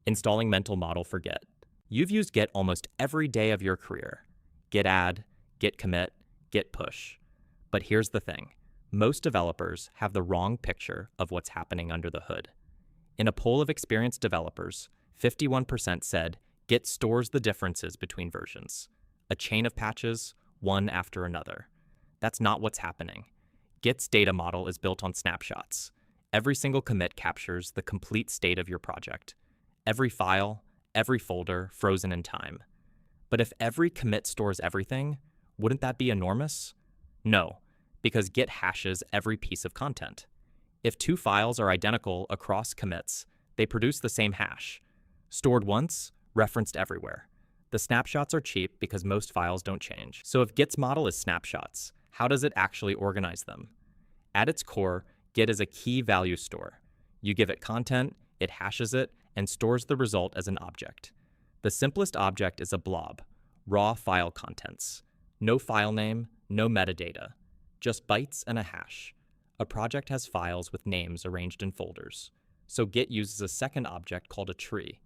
Installing mental model for Git. You've used Git almost every day of your career. Git add, Git commit, Git push. But here's the thing. Most developers have the wrong picture of what's happening under the hood. In a poll of experienced developers, 51% said Git stores the differences between versions. A chain of patches, one after another. That's not what's happening. Git's data model is built on snapshots. Every single commit captures the complete state of your project. Every file, every folder, frozen in time. But if every commit stores everything, wouldn't that be enormous? No, because Git hashes every piece of content. If two files are identical across commits, they produce the same hash. Stored once, referenced everywhere. The snapshots are cheap because most files don't change. So if Git's model is snapshots, how does it actually organize them? At its core, Git is a key value store. You give it content, it hashes it, and stores the result as an object. The simplest object is a blob, raw file contents. No file name, no metadata, just bytes and a hash. A project has files with names arranged in folders. So Git uses a second object called a tree.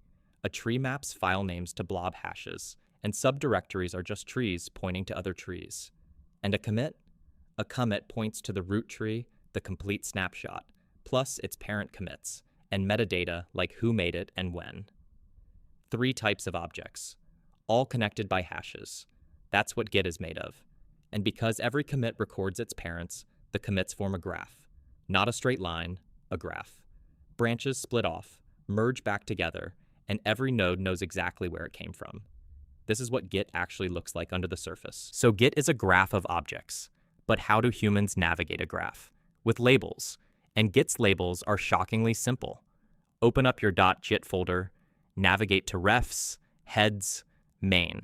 A tree maps file names to blob hashes, and subdirectories are just trees pointing to other trees. And a commit? A commit points to the root tree, the complete snapshot, plus its parent commits, and metadata like who made it and when. 3 types of objects, all connected by hashes. That's what Git is made of. And because every commit records its parents, the commits form a graph. Not a straight line, a graph. Branches split off, merge back together, and every node knows exactly where it came from. This is what Git actually looks like under the surface. So Git is a graph of objects. But how do humans navigate a graph? With labels. And Git's labels are shockingly simple. Open up your .git folder, navigate to refs, heads, main.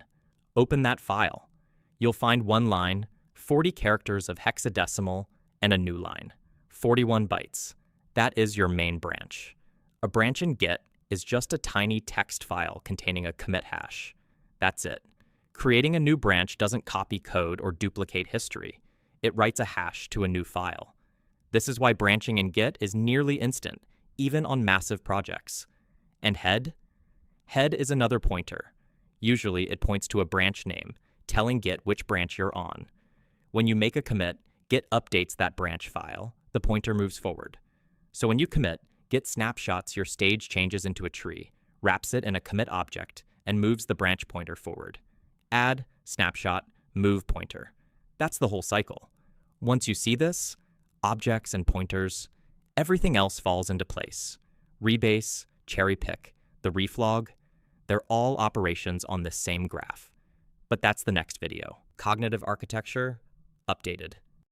Open that file. You'll find one line, 40 characters of hexadecimal, and a new line, 41 bytes. That is your main branch. A branch in Git is just a tiny text file containing a commit hash. That's it. Creating a new branch doesn't copy code or duplicate history. It writes a hash to a new file. This is why branching in Git is nearly instant, even on massive projects. And head? Head is another pointer. Usually it points to a branch name, telling Git which branch you're on. When you make a commit, Git updates that branch file. The pointer moves forward. So when you commit, Git snapshots your stage changes into a tree, wraps it in a commit object, and moves the branch pointer forward. Add, snapshot, move pointer. That's the whole cycle. Once you see this, objects and pointers, everything else falls into place. Rebase, cherry pick, the reflog, they're all operations on this same graph. But that's the next video. Cognitive architecture, updated.